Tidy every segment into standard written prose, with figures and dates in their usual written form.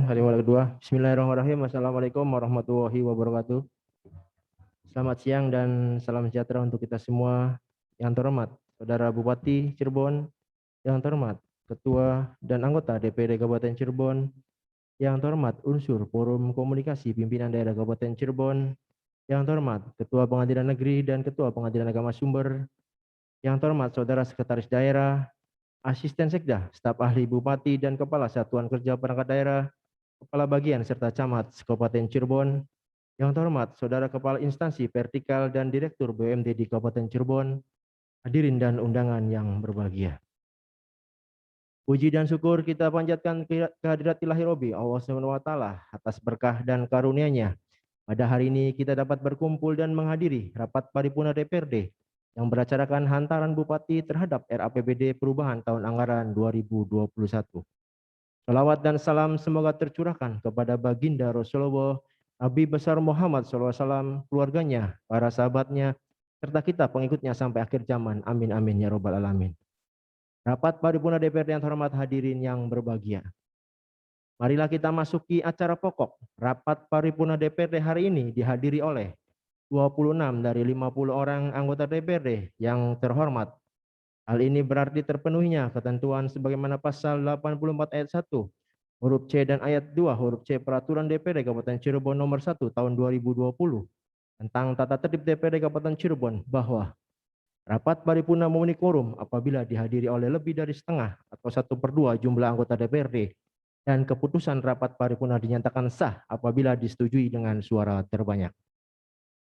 hari kedua. Bismillahirrahmanirrahim. Assalamualaikum warahmatullahi wabarakatuh. Selamat siang dan salam sejahtera untuk kita semua. Yang terhormat Saudara Bupati Cirebon, yang terhormat Ketua dan anggota DPD Kabupaten Cirebon, yang terhormat unsur Forum Komunikasi Pimpinan Daerah Kabupaten Cirebon, yang terhormat Ketua Pengadilan Negeri dan Ketua Pengadilan Agama Sumber, yang terhormat Saudara Sekretaris Daerah, Asisten Sekda, Staf Ahli Bupati dan Kepala Satuan Kerja Perangkat Daerah, Kepala Bagian serta Camat Kabupaten Cirebon, yang terhormat Saudara Kepala Instansi Vertikal dan Direktur BUMD di Kabupaten Cirebon, hadirin dan undangan yang berbahagia. Puji dan syukur kita panjatkan kehadirat Ilahi Robi Allah SWT atas berkah dan karunia-Nya. Pada hari ini kita dapat berkumpul dan menghadiri rapat paripurna DPRD yang beracarakan hantaran Bupati terhadap RAPBD perubahan tahun anggaran 2021. Salawat dan salam semoga tercurahkan kepada Baginda Rasulullah, Nabi besar Muhammad SAW, keluarganya, para sahabatnya, serta kita pengikutnya sampai akhir zaman. Amin amin ya robbal alamin. Rapat paripurna DPRD yang terhormat, hadirin yang berbahagia. Marilah kita masuki acara pokok. Rapat paripurna DPRD hari ini dihadiri oleh 26 dari 50 orang anggota DPRD yang terhormat. Hal ini berarti terpenuhinya ketentuan sebagaimana pasal 84 ayat 1 huruf C dan ayat 2 huruf C Peraturan DPRD Kabupaten Cirebon nomor 1 tahun 2020 tentang tata tertib DPRD Kabupaten Cirebon bahwa rapat paripurna memenuhi quorum apabila dihadiri oleh lebih dari setengah atau 1/2 jumlah anggota DPRD, dan keputusan rapat paripurna dinyatakan sah apabila disetujui dengan suara terbanyak.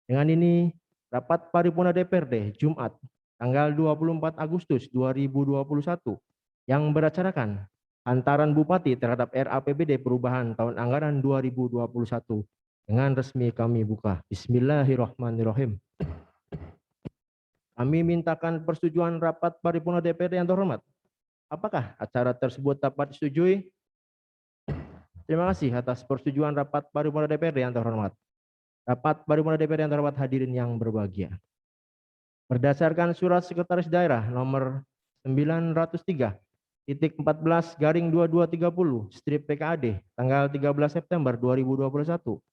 Dengan ini, rapat paripurna DPRD Jumat tanggal 24 Agustus 2021 yang beracarakan hantaran Bupati terhadap RAPBD perubahan tahun anggaran 2021 dengan resmi kami buka. Bismillahirrahmanirrahim. Kami mintakan persetujuan rapat paripurna DPRD yang terhormat. Apakah acara tersebut dapat disetujui? Terima kasih atas persetujuan rapat paripurna DPRD yang terhormat. Rapat paripurna DPRD yang terhormat, hadirin yang berbahagia. Berdasarkan surat Sekretaris Daerah nomor 903/14/2230 tanggal 13 September 2021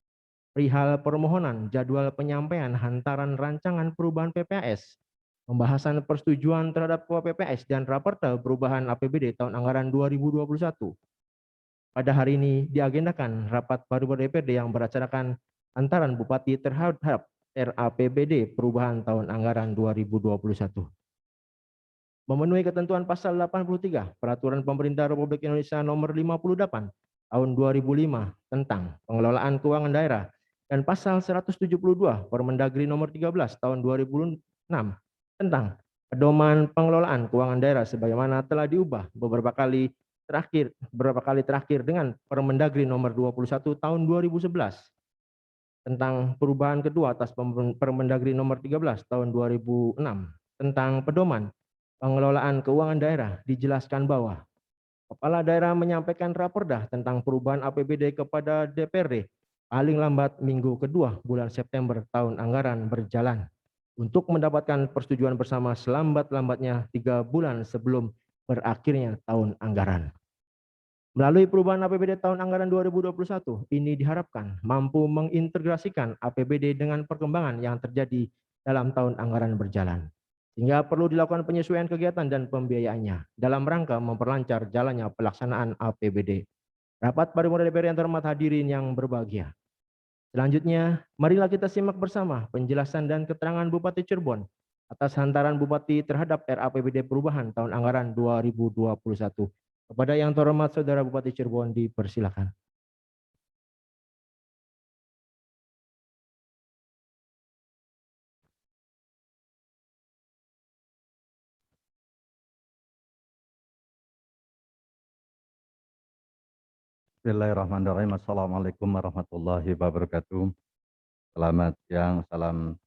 perihal permohonan jadwal penyampaian hantaran rancangan perubahan PPAS, pembahasan persetujuan terhadap PPAS dan raperda perubahan APBD tahun anggaran 2021. Pada hari ini diagendakan rapat paripurna DPRD yang beracarakan hantaran Bupati terhadap RAPBD perubahan tahun anggaran 2021. Memenuhi ketentuan pasal 83 Peraturan Pemerintah Republik Indonesia nomor 58 tahun 2005 tentang pengelolaan keuangan daerah dan pasal 172 Permendagri nomor 13 tahun 2006 tentang pedoman pengelolaan keuangan daerah sebagaimana telah diubah beberapa kali terakhir dengan Permendagri nomor 21 tahun 2011 tentang perubahan kedua atas Permendagri nomor 13 tahun 2006 tentang pedoman pengelolaan keuangan daerah. Dijelaskan bahwa Kepala Daerah menyampaikan raperda tentang perubahan APBD kepada DPRD paling lambat minggu kedua bulan September tahun anggaran berjalan untuk mendapatkan persetujuan bersama selambat-lambatnya 3 bulan sebelum berakhirnya tahun anggaran. Melalui perubahan APBD tahun anggaran 2021, ini diharapkan mampu mengintegrasikan APBD dengan perkembangan yang terjadi dalam tahun anggaran berjalan, sehingga perlu dilakukan penyesuaian kegiatan dan pembiayaannya dalam rangka memperlancar jalannya pelaksanaan APBD. Rapat paripurna DPR yang terhormat, hadirin yang berbahagia. Selanjutnya, marilah kita simak bersama penjelasan dan keterangan Bupati Cirebon atas hantaran Bupati terhadap RAPBD perubahan tahun anggaran 2021. Kepada yang terhormat Saudara Bupati Cirebon, dipersilakan. Bismillahirrahmanirrahim. Assalamualaikum warahmatullahi wabarakatuh. Selamat siang, salam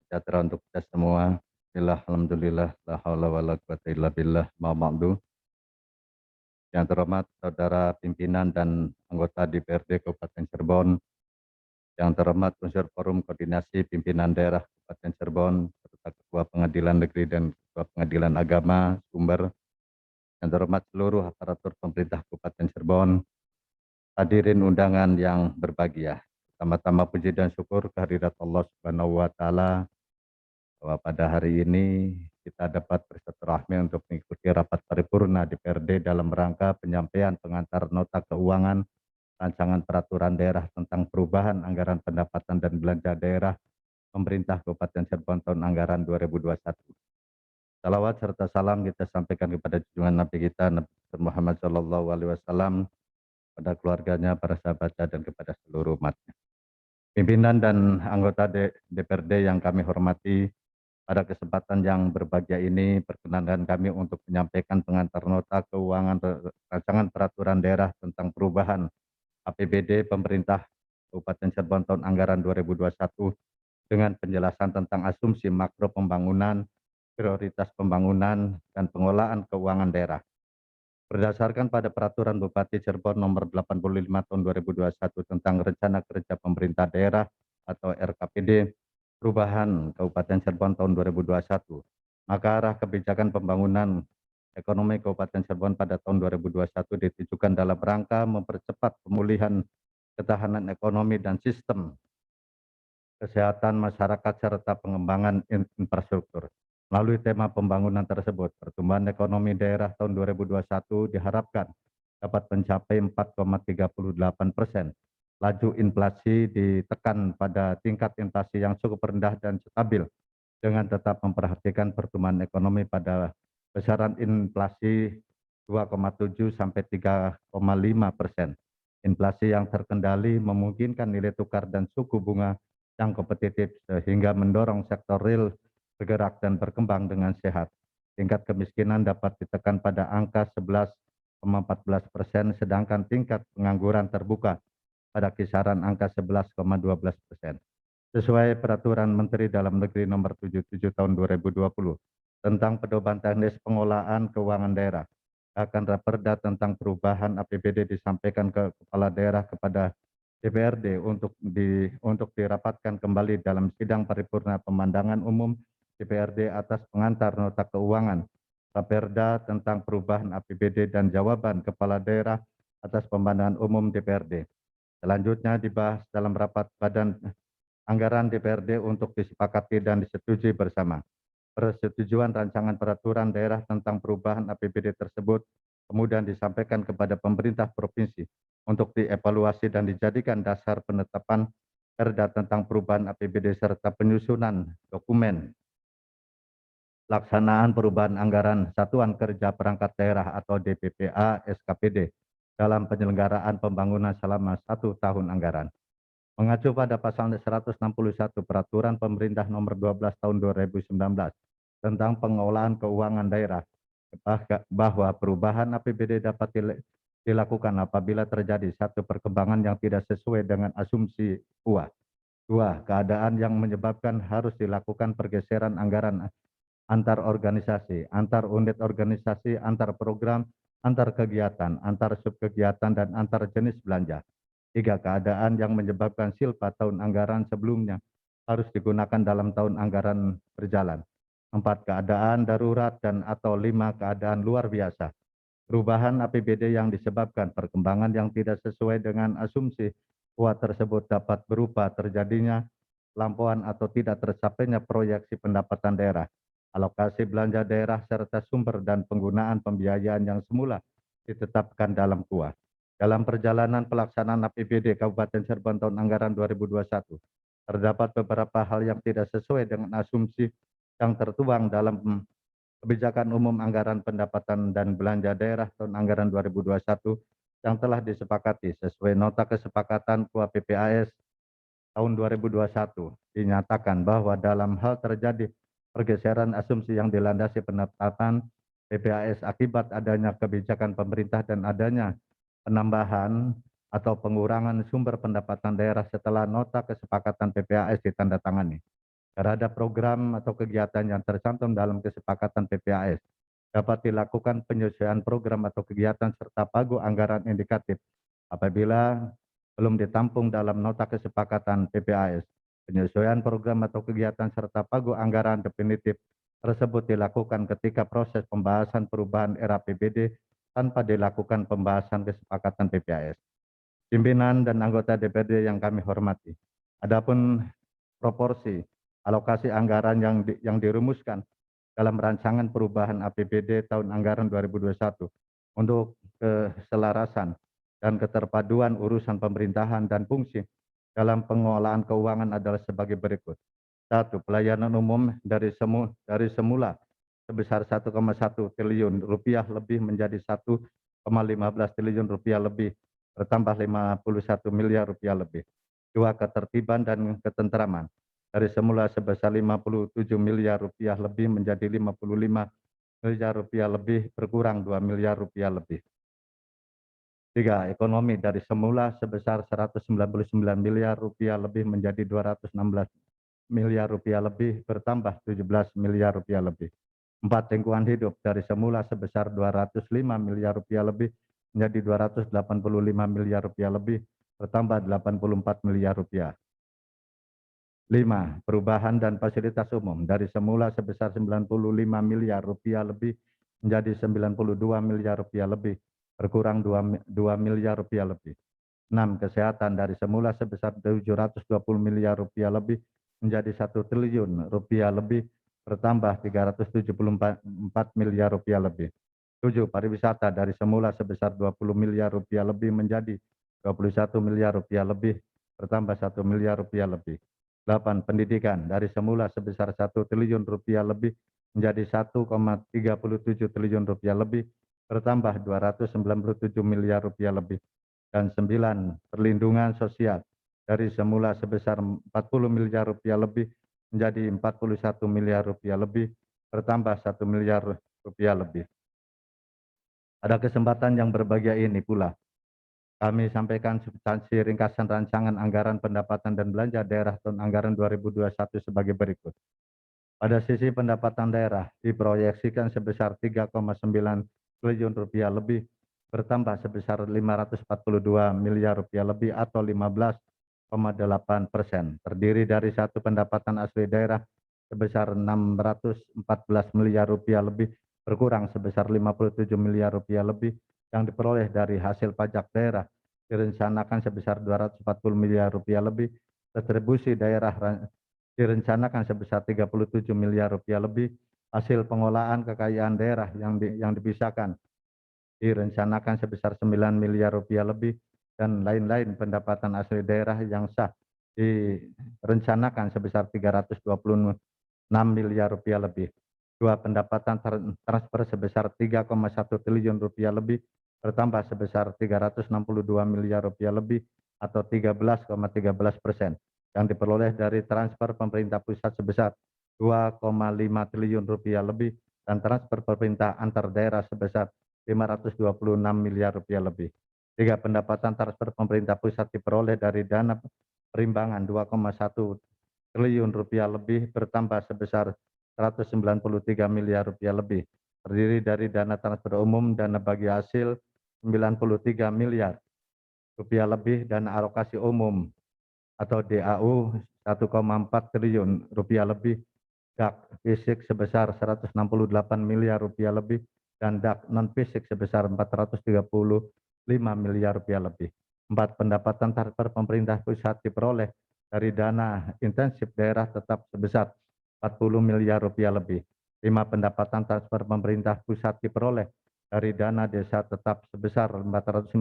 sejahtera untuk kita semua. Alhamdulillah, la haula wa la quwata illa billah, ma ba'du. Yang terhormat Saudara pimpinan dan anggota DPRD Kabupaten Cirebon, yang terhormat unsur Forum Koordinasi Pimpinan Daerah Kabupaten Cirebon, serta Ketua Pengadilan Negeri dan Ketua Pengadilan Agama Sumber, yang terhormat seluruh aparatur pemerintah Kabupaten Cirebon, hadirin undangan yang berbahagia. Pertama-tama puji dan syukur kehadirat Allah Subhanahu wa taala bahwa pada hari ini kita dapat bersilaturahmi untuk mengikuti rapat paripurna DPRD dalam rangka penyampaian pengantar nota keuangan rancangan peraturan daerah tentang perubahan anggaran pendapatan dan belanja daerah pemerintah Kabupaten Cirebon tahun anggaran 2021. Salawat serta salam kita sampaikan kepada junjungan Nabi kita Nabi Muhammad SAW, pada keluarganya, para sahabatnya, dan kepada seluruh umatnya. Pimpinan dan anggota DPRD yang kami hormati, pada kesempatan yang berbahagia ini perkenankan kami untuk menyampaikan pengantar nota keuangan rancangan peraturan daerah tentang perubahan APBD pemerintah Kabupaten Cirebon tahun anggaran 2021 dengan penjelasan tentang asumsi makro pembangunan, prioritas pembangunan, dan pengelolaan keuangan daerah. Berdasarkan pada Peraturan Bupati Cirebon Nomor 85 Tahun 2021 tentang Rencana Kerja Pemerintah Daerah atau RKPD Perubahan Kabupaten Cirebon tahun 2021, maka arah kebijakan pembangunan ekonomi Kabupaten Cirebon pada tahun 2021 ditujukan dalam rangka mempercepat pemulihan ketahanan ekonomi dan sistem kesehatan masyarakat serta pengembangan infrastruktur. Melalui tema pembangunan tersebut, pertumbuhan ekonomi daerah tahun 2021 diharapkan dapat mencapai 4,38%. Laju inflasi ditekan pada tingkat inflasi yang cukup rendah dan stabil dengan tetap memperhatikan pertumbuhan ekonomi pada besaran inflasi 2,7 sampai 3,5%. Inflasi yang terkendali memungkinkan nilai tukar dan suku bunga yang kompetitif sehingga mendorong sektor real bergerak dan berkembang dengan sehat. Tingkat kemiskinan dapat ditekan pada angka 11,14%, sedangkan tingkat pengangguran terbuka pada kisaran angka 11,12%. Sesuai Peraturan Menteri Dalam Negeri Nomor 77 Tahun 2020 tentang pedoman teknis pengelolaan keuangan daerah, akan Raperda tentang perubahan APBD disampaikan ke Kepala Daerah kepada DPRD untuk dirapatkan kembali dalam sidang paripurna pemandangan umum DPRD atas pengantar nota keuangan Raperda tentang perubahan APBD dan jawaban Kepala Daerah atas pemandangan umum DPRD. Selanjutnya dibahas dalam rapat Badan Anggaran DPRD untuk disepakati dan disetujui bersama. Persetujuan rancangan peraturan daerah tentang perubahan APBD tersebut kemudian disampaikan kepada pemerintah provinsi untuk dievaluasi dan dijadikan dasar penetapan perda tentang perubahan APBD serta penyusunan dokumen pelaksanaan perubahan anggaran Satuan Kerja Perangkat Daerah atau DPPA SKPD dalam penyelenggaraan pembangunan selama 1 tahun anggaran. Mengacu pada pasal 161 Peraturan Pemerintah Nomor 12 Tahun 2019 tentang pengelolaan keuangan daerah, bahwa perubahan APBD dapat dilakukan apabila terjadi satu perkembangan yang tidak sesuai dengan asumsi UA. Dua, keadaan yang menyebabkan harus dilakukan pergeseran anggaran antar organisasi, antar unit organisasi, antar program, antar kegiatan, antar subkegiatan, dan antar jenis belanja. Tiga, keadaan yang menyebabkan silpa tahun anggaran sebelumnya harus digunakan dalam tahun anggaran berjalan. 4, keadaan darurat, dan atau 5, keadaan luar biasa. Perubahan APBD yang disebabkan perkembangan yang tidak sesuai dengan asumsi UA tersebut dapat berupa terjadinya lampauan atau tidak tercapainya proyeksi pendapatan daerah, alokasi belanja daerah, serta sumber dan penggunaan pembiayaan yang semula ditetapkan dalam KUA. Dalam perjalanan pelaksanaan APBD Kabupaten Cirebon tahun anggaran 2021, terdapat beberapa hal yang tidak sesuai dengan asumsi yang tertuang dalam Kebijakan Umum Anggaran Pendapatan dan Belanja Daerah tahun anggaran 2021 yang telah disepakati sesuai nota kesepakatan KUA PPAS tahun 2021. Dinyatakan bahwa dalam hal terjadi pergeseran asumsi yang dilandasi penetapan PPAS akibat adanya kebijakan pemerintah dan adanya penambahan atau pengurangan sumber pendapatan daerah setelah nota kesepakatan PPAS ditandatangani terhadap program atau kegiatan yang tercantum dalam kesepakatan PPAS, dapat dilakukan penyesuaian program atau kegiatan serta pagu anggaran indikatif apabila belum ditampung dalam nota kesepakatan PPAS. Penyesuaian program atau kegiatan serta pagu anggaran definitif tersebut dilakukan ketika proses pembahasan perubahan era APBD tanpa dilakukan pembahasan kesepakatan PPAS. Pimpinan dan anggota DPRD yang kami hormati. Adapun proporsi alokasi anggaran yang dirumuskan dalam rancangan perubahan APBD tahun anggaran 2021 untuk keselarasan dan keterpaduan urusan pemerintahan dan fungsi dalam pengelolaan keuangan adalah sebagai berikut. 1. Pelayanan umum dari semula sebesar 1,1 triliun rupiah lebih menjadi 1,15 triliun rupiah lebih, bertambah 51 miliar rupiah lebih. 2. Ketertiban dan ketentraman dari semula sebesar 57 miliar rupiah lebih menjadi 55 miliar rupiah lebih, berkurang 2 miliar rupiah lebih. 3. Ekonomi dari semula sebesar 199 miliar rupiah lebih menjadi 216 miliar rupiah lebih, bertambah 17 miliar rupiah lebih. 4. Lingkungan hidup dari semula sebesar 205 miliar rupiah lebih menjadi 285 miliar rupiah lebih, bertambah 84 miliar rupiah. 5. Perubahan dan fasilitas umum dari semula sebesar 95 miliar rupiah lebih menjadi 92 miliar rupiah lebih, berkurang 2 miliar rupiah lebih. 6. Kesehatan dari semula sebesar 720 miliar rupiah lebih menjadi 1 triliun rupiah lebih, bertambah 374 miliar rupiah lebih. 7. Pariwisata dari semula sebesar 20 miliar rupiah lebih menjadi 21 miliar rupiah lebih, bertambah 1 miliar rupiah lebih. 8. Pendidikan dari semula sebesar 1 triliun rupiah lebih menjadi 1,37 triliun rupiah lebih, bertambah 297 miliar rupiah lebih. Dan 9. Perlindungan sosial dari semula sebesar 40 miliar rupiah lebih menjadi 41 miliar rupiah lebih, bertambah 1 miliar rupiah lebih. Pada kesempatan yang berbahagia ini pula, kami sampaikan substansi ringkasan rancangan anggaran pendapatan dan belanja daerah tahun anggaran 2021 sebagai berikut. Pada sisi pendapatan daerah diproyeksikan sebesar 3,9 triliun rupiah lebih, bertambah sebesar 542 miliar rupiah lebih atau 15,8%. Terdiri dari satu pendapatan asli daerah sebesar 614 miliar rupiah lebih, berkurang sebesar 57 miliar rupiah lebih yang diperoleh dari hasil pajak daerah direncanakan sebesar 240 miliar rupiah lebih, retribusi daerah direncanakan sebesar 37 miliar rupiah lebih, hasil pengolahan kekayaan daerah yang dipisahkan direncanakan sebesar 9 miliar rupiah lebih, dan lain-lain pendapatan asli daerah yang sah direncanakan sebesar 326 miliar rupiah lebih. 2. Pendapatan transfer sebesar 3,1 triliun rupiah lebih, bertambah sebesar 362 miliar rupiah lebih atau 13,13%, yang diperoleh dari transfer pemerintah pusat sebesar 2,5 triliun rupiah lebih dan transfer pemerintah antar daerah sebesar 526 miliar rupiah lebih. 3. Pendapatan transfer pemerintah pusat diperoleh dari dana perimbangan 2,1 triliun rupiah lebih, bertambah sebesar 193 miliar rupiah lebih, terdiri dari dana transfer umum, dana bagi hasil 93 miliar rupiah lebih, dana alokasi umum atau DAU 1,4 triliun rupiah lebih, DAK fisik sebesar 168 miliar rupiah lebih, dan DAK non fisik sebesar 435 miliar rupiah lebih. 4. Pendapatan transfer pemerintah pusat diperoleh dari dana intensif daerah tetap sebesar 40 miliar rupiah lebih. 5. Pendapatan transfer pemerintah pusat diperoleh dari dana desa tetap sebesar 454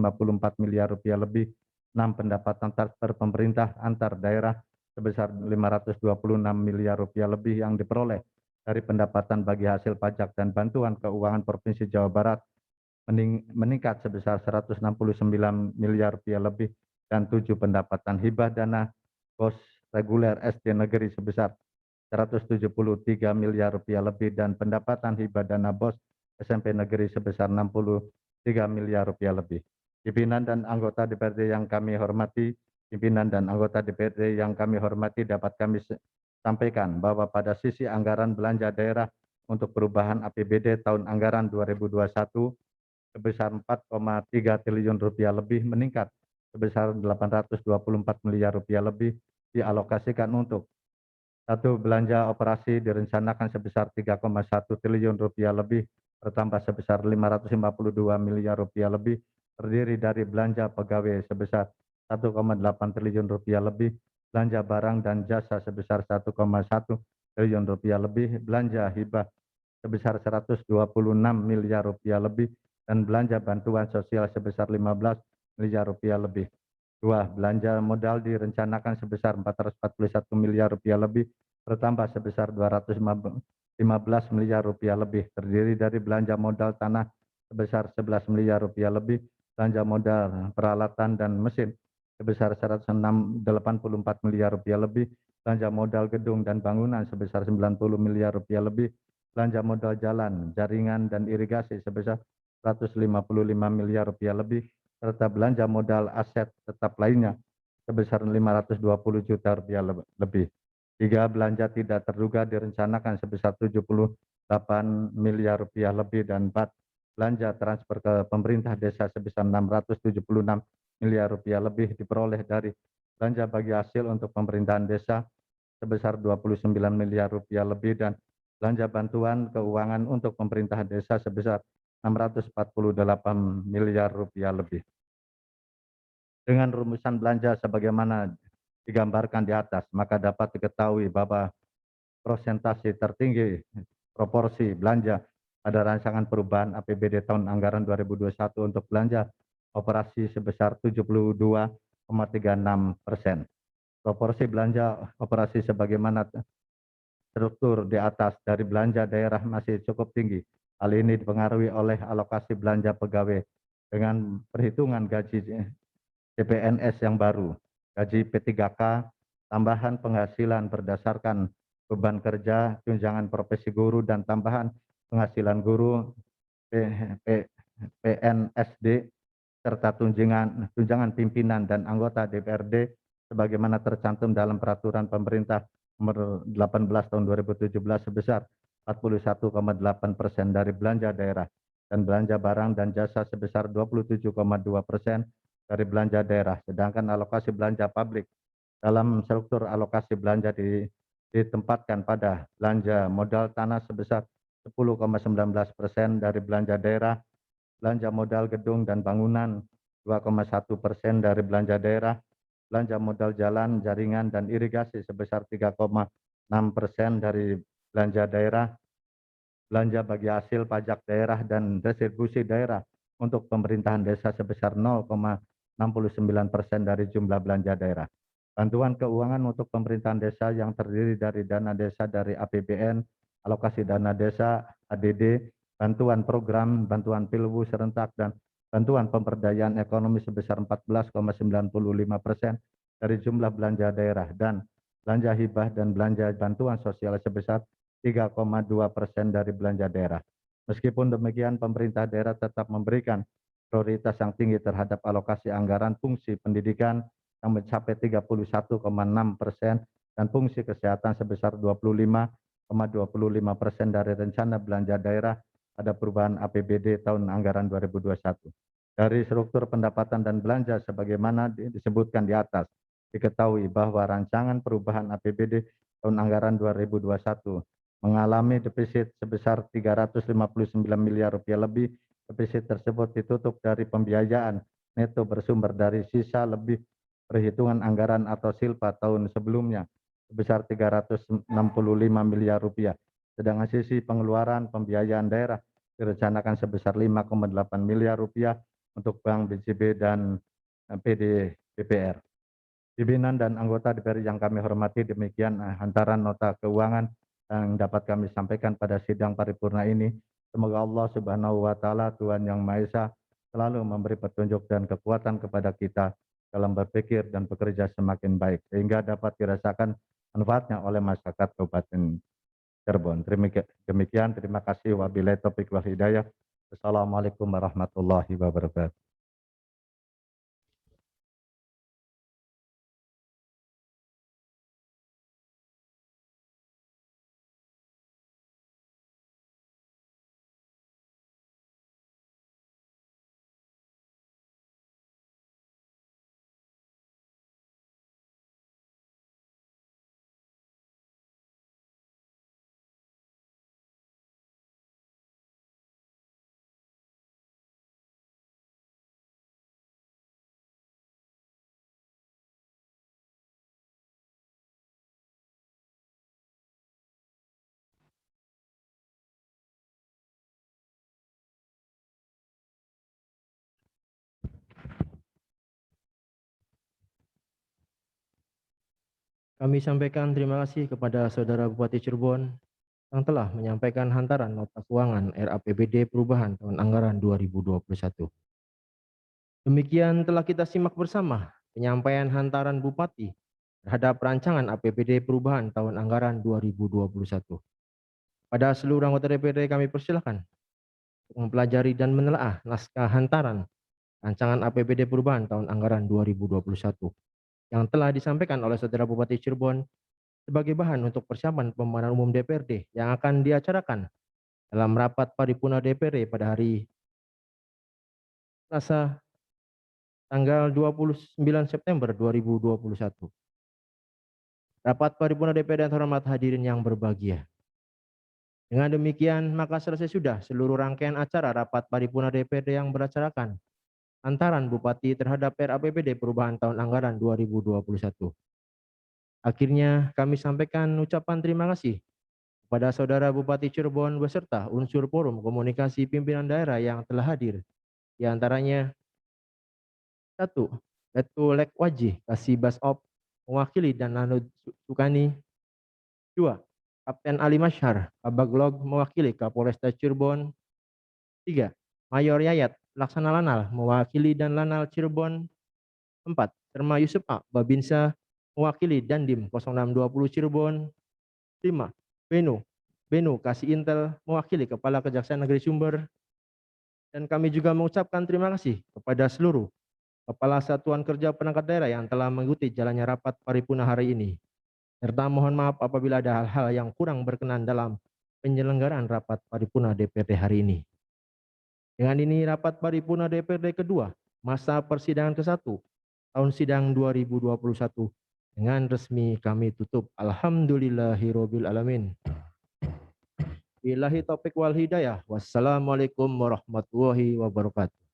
miliar rupiah lebih. 6. Pendapatan transfer pemerintah antar daerah sebesar 526 miliar rupiah lebih yang diperoleh dari pendapatan bagi hasil pajak dan bantuan keuangan Provinsi Jawa Barat meningkat sebesar 169 miliar rupiah lebih. Dan 7. Pendapatan hibah dana BOS reguler SD negeri sebesar 173 miliar rupiah lebih, dan pendapatan hibah dana BOS SMP negeri sebesar 63 miliar rupiah lebih. Pimpinan dan anggota DPRD yang kami hormati, dapat kami sampaikan bahwa pada sisi anggaran belanja daerah untuk perubahan APBD tahun anggaran 2021 sebesar 4,3 triliun rupiah lebih meningkat sebesar 824 miliar rupiah lebih dialokasikan untuk: 1. Belanja operasi direncanakan sebesar 3,1 triliun rupiah lebih, bertambah sebesar 552 miliar rupiah lebih terdiri dari belanja pegawai sebesar 1,8 triliun rupiah lebih, belanja barang dan jasa sebesar 1,1 triliun rupiah lebih, belanja hibah sebesar 126 miliar rupiah lebih, dan belanja bantuan sosial sebesar 15 miliar rupiah lebih. Dua, belanja modal direncanakan sebesar 441 miliar rupiah lebih, bertambah sebesar 215 miliar rupiah lebih, terdiri dari belanja modal tanah sebesar 11 miliar rupiah lebih, belanja modal peralatan dan mesin sebesar 184 miliar rupiah lebih, belanja modal gedung dan bangunan sebesar 90 miliar rupiah lebih, belanja modal jalan, jaringan, dan irigasi sebesar 155 miliar rupiah lebih, serta belanja modal aset tetap lainnya sebesar 520 juta rupiah lebih. Tiga, belanja tidak terduga direncanakan sebesar 78 miliar rupiah lebih, dan empat, belanja transfer ke pemerintah desa sebesar 676 miliar rupiah lebih diperoleh dari belanja bagi hasil untuk pemerintahan desa sebesar 29 miliar rupiah lebih, dan belanja bantuan keuangan untuk pemerintahan desa sebesar 648 miliar rupiah lebih. Dengan rumusan belanja sebagaimana digambarkan di atas, maka dapat diketahui bahwa persentase tertinggi proporsi belanja pada rancangan perubahan APBD tahun anggaran 2021 untuk belanja operasi sebesar 72,36%. Proporsi belanja operasi sebagaimana struktur di atas dari belanja daerah masih cukup tinggi. Hal ini dipengaruhi oleh alokasi belanja pegawai dengan perhitungan gaji CPNS yang baru, gaji P3K, tambahan penghasilan berdasarkan beban kerja, tunjangan profesi guru, dan tambahan penghasilan guru PNSD, serta tunjangan pimpinan dan anggota DPRD sebagaimana tercantum dalam peraturan pemerintah nomor 18 tahun 2017 sebesar 41,8% dari belanja daerah, dan belanja barang dan jasa sebesar 27,2% dari belanja daerah, sedangkan alokasi belanja publik dalam struktur alokasi belanja ditempatkan pada belanja modal tanah sebesar 10,19% dari belanja daerah, belanja modal gedung dan bangunan 2,1% dari belanja daerah, belanja modal jalan, jaringan, dan irigasi sebesar 3,6% dari belanja daerah, belanja bagi hasil pajak daerah dan distribusi daerah untuk pemerintahan desa sebesar 0,69% dari jumlah belanja daerah. Bantuan keuangan untuk pemerintahan desa yang terdiri dari dana desa dari APBN, alokasi dana desa, ADD, bantuan program, bantuan pilwu serentak, dan bantuan pemberdayaan ekonomi sebesar 14,95% dari jumlah belanja daerah, dan belanja hibah dan belanja bantuan sosial sebesar 3,2% dari belanja daerah. Meskipun demikian, pemerintah daerah tetap memberikan prioritas yang tinggi terhadap alokasi anggaran fungsi pendidikan yang mencapai 31,6% dan fungsi kesehatan sebesar 25,25% dari rencana belanja daerah pada perubahan APBD tahun anggaran 2021. Dari struktur pendapatan dan belanja sebagaimana disebutkan di atas, diketahui bahwa rancangan perubahan APBD tahun anggaran 2021 mengalami defisit sebesar 359 miliar rupiah lebih. Defisit tersebut ditutup dari pembiayaan neto bersumber dari sisa lebih perhitungan anggaran atau silpa tahun sebelumnya sebesar 365 miliar rupiah. Sedangkan sisi pengeluaran pembiayaan daerah direncanakan sebesar 5,8 miliar rupiah untuk Bank BJB dan PD BPR. Pimpinan dan anggota DPR yang kami hormati, demikian hantaran nota keuangan yang dapat kami sampaikan pada sidang paripurna ini. Semoga Allah Subhanahu wa Ta'ala, Tuhan Yang Maha Esa, selalu memberi petunjuk dan kekuatan kepada kita dalam berpikir dan bekerja semakin baik, sehingga dapat dirasakan manfaatnya oleh masyarakat Kabupaten Cirebon. Demikian, terima kasih. Wabillahi taufiq wal hidayah. Wassalamualaikum warahmatullahi wabarakatuh. Kami sampaikan terima kasih kepada Saudara Bupati Cirebon yang telah menyampaikan hantaran nota keuangan RAPBD perubahan tahun anggaran 2021. Demikian telah kita simak bersama penyampaian hantaran Bupati terhadap rancangan APBD perubahan tahun anggaran 2021. Pada seluruh anggota DPRD kami persilakan untuk mempelajari dan menelaah naskah hantaran rancangan APBD perubahan tahun anggaran 2021 yang telah disampaikan oleh Saudara Bupati Cirebon sebagai bahan untuk persiapan pemilihan umum DPRD yang akan diacarakan dalam rapat paripurna DPRD pada hari Selasa tanggal 29 September 2021. Rapat paripurna DPRD yang terhormat hadirin yang berbahagia. Dengan demikian, maka selesai sudah seluruh rangkaian acara rapat paripurna DPRD yang beracarakan hantaran Bupati terhadap RAPBD perubahan tahun anggaran 2021. Akhirnya kami sampaikan ucapan terima kasih kepada Saudara Bupati Cirebon beserta unsur forum komunikasi pimpinan daerah yang telah hadir. Di antaranya 1. Letu Lek Wajih Kasibas Op mewakili dan Nanud Sukani. 2. Kapten Ali Mashhar Kabaglog mewakili Kapolresta Cirebon. 3. Mayor Yayat Laksana Lanal mewakili dan Lanal Cirebon. 4. Serma Yusuf A. Babinsa mewakili Dandim 0620 Cirebon. 5. Benu Kasih Intel mewakili Kepala Kejaksaan Negeri Sumber. Dan kami juga mengucapkan terima kasih kepada seluruh Kepala Satuan Kerja Perangkat Daerah yang telah mengikuti jalannya rapat paripurna hari ini. Serta mohon maaf apabila ada hal-hal yang kurang berkenan dalam penyelenggaraan rapat paripurna DPRD hari ini. Dengan ini rapat paripurna DPRD kedua masa persidangan ke-1 tahun sidang 2021 dengan resmi kami tutup. Alhamdulillahirabbil alamin. Billahi taufik wal hidayah. Wassalamualaikum warahmatullahi wabarakatuh.